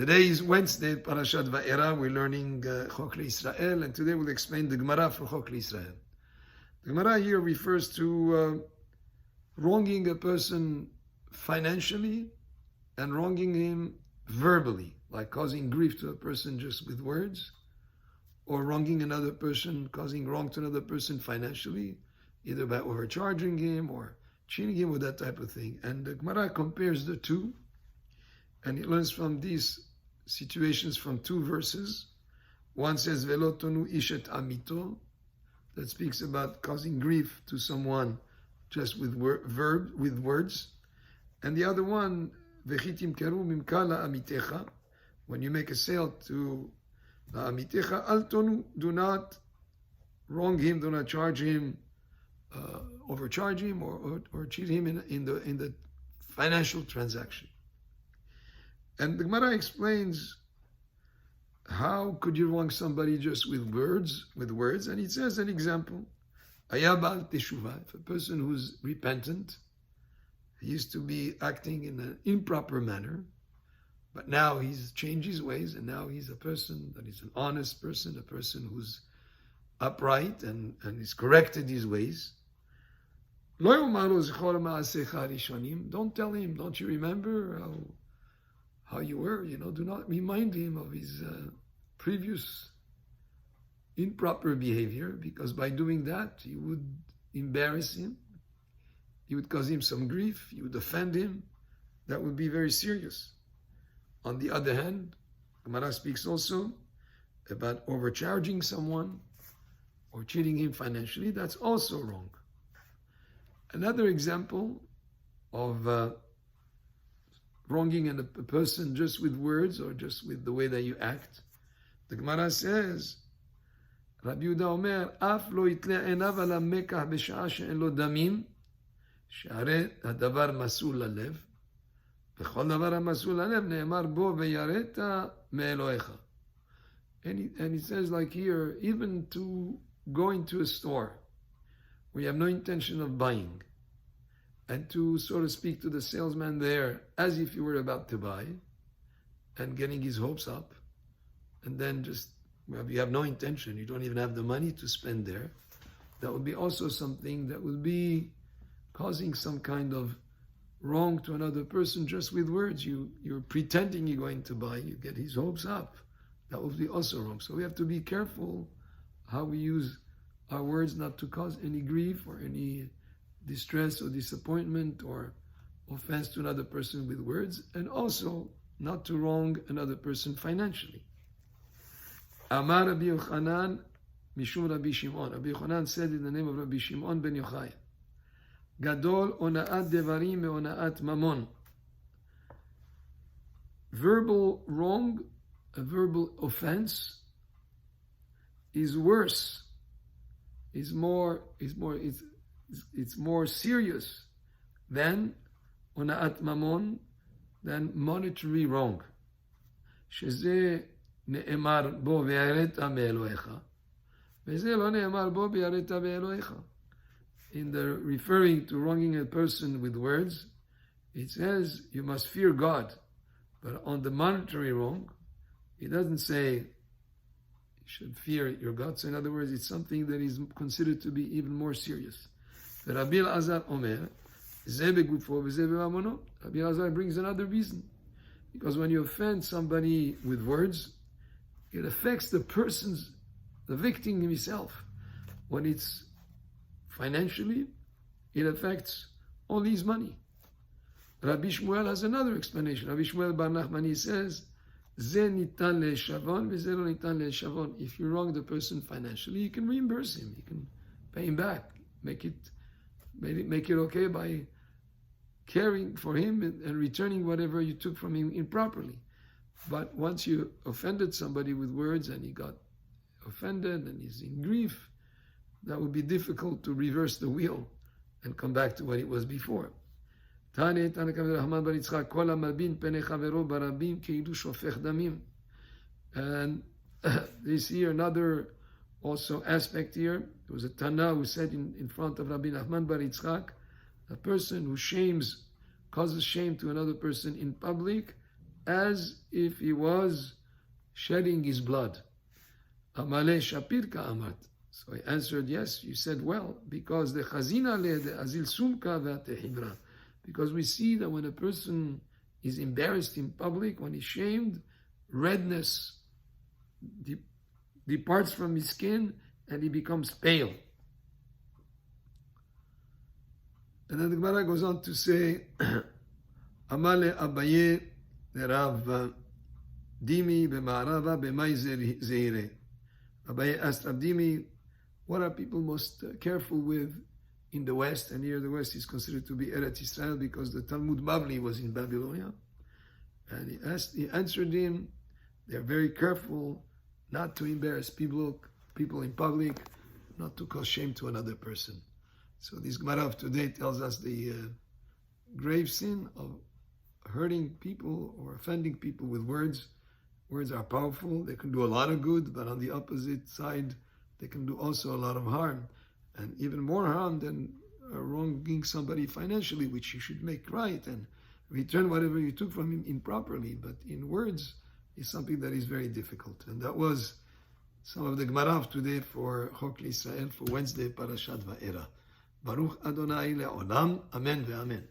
Today is Wednesday, Parashat Va'era. We're learning Chok Israel, and today we'll explain the Gemara for Chok Israel. The Gemara here refers to wronging a person financially and wronging him verbally, like causing grief to a person just with words, or wronging another person, causing wrong to another person financially, either by overcharging him or cheating him with that type of thing. And the Gemara compares the two, and it learns from these situations from two verses. One says, Velo tonu ishet amito, that speaks about causing grief to someone just with words. And the other one, Vechitim keru mimkala amitecha, when you make a sale to amitecha, al tonu, do not wrong him, do not charge him, overcharge him, or cheat him in the financial transaction. And the Gemara explains, how could you wrong somebody just with words? And it says an example. Ayabal teshuva, if a person who's repentant, he used to be acting in an improper manner, but now he's changed his ways, and now he's a person that is an honest person, a person who's upright and is corrected his ways. Don't tell him, don't you remember how you were? Do not remind him of his previous improper behavior, because by doing that, you would embarrass him, you would cause him some grief, you would offend him. That would be very serious. On the other hand, Gemara speaks also about overcharging someone or cheating him financially. That's also wrong. Another example of wronging a person just with words or just with the way that you act. The Gemara says, Rabbi Yehuda Omer, Af lo yitle enav ala mekah b'sha'a she'en lo damim, she'are hadavar masul lalev, v'chol davar hamasul lalev ne'emar bo ve'yareta me'elohecha. And he says, like here, even to go into a store where you have no intention of buying, and to, so to speak, to the salesman there as if you were about to buy, and getting his hopes up, and then just, well, you have no intention, you don't even have the money to spend there, that would be also something that would be causing some kind of wrong to another person just with words. You're pretending you're going to buy, you get his hopes up. That would be also wrong. So we have to be careful how we use our words, not to cause any grief or any distress or disappointment or offense to another person with words, and also not to wrong another person financially. Amar Rabbi Yochanan Mishum Rabbi Shimon. Rabbi Yochanan said in the name of Rabbi Shimon ben Yochai, Gadol ona'at devarim me'ona'at mamon. Verbal wrong, a verbal offense, is worse, is more serious than ona'at mamon, than monetary wrong. Sheze ne'emar bo ve'areta me'elohecha, veze lo ne'emar bo ve'areta me'elohecha. In the referring to wronging a person with words, it says you must fear God. But on the monetary wrong, it doesn't say you should fear your God. So in other words, it's something that is considered to be even more serious. Rabbi Elazar Omer, Rabbi Elazar brings another reason. Because when you offend somebody with words, it affects the victim himself. When it's financially, it affects all his money. Rabbi Shmuel has another explanation. Rabbi Shmuel bar Nachmani says, Ze nitan le'shavon, v'ze lo nitan le'shavon. If you wrong the person financially, you can reimburse him. You can pay him back. Make it okay by caring for him and returning whatever you took from him improperly. But once you offended somebody with words and he got offended and he's in grief, that would be difficult to reverse the wheel and come back to what it was before. And this here, another also aspect here, there was a Tana who said in front of Rabbi Nachman bar Yitzchak, a person who causes shame to another person in public, as if he was shedding his blood. Amale Shapirka Amat. So he answered, yes, you said well, because the Chazina le de Azil Sumka Vatehibra. Because we see that when a person is embarrassed in public, when he's shamed, redness departs from his skin and he becomes pale. And then the Gemara goes on to say, Amale Abaye Rav Dimi B'Ma'arava B'Mai Zeire. Abaye asked Rav Dimi, what are people most careful with in the West? And here the West is considered to be Eretz Israel because the Talmud Bavli was in Babylonia. And he answered him, they're very careful not to embarrass people in public, not to cause shame to another person. So this Gemara of today tells us the grave sin of hurting people or offending people with words. Words are powerful. They can do a lot of good, but on the opposite side, they can do also a lot of harm. And even more harm than wronging somebody financially, which you should make right and return whatever you took from him improperly. But in words, is something that is very difficult. And that was some of the Gemara of today for Chok L'Israel for Wednesday, Parashat Va'era. Baruch Adonai Le'olam. Amen ve'amen.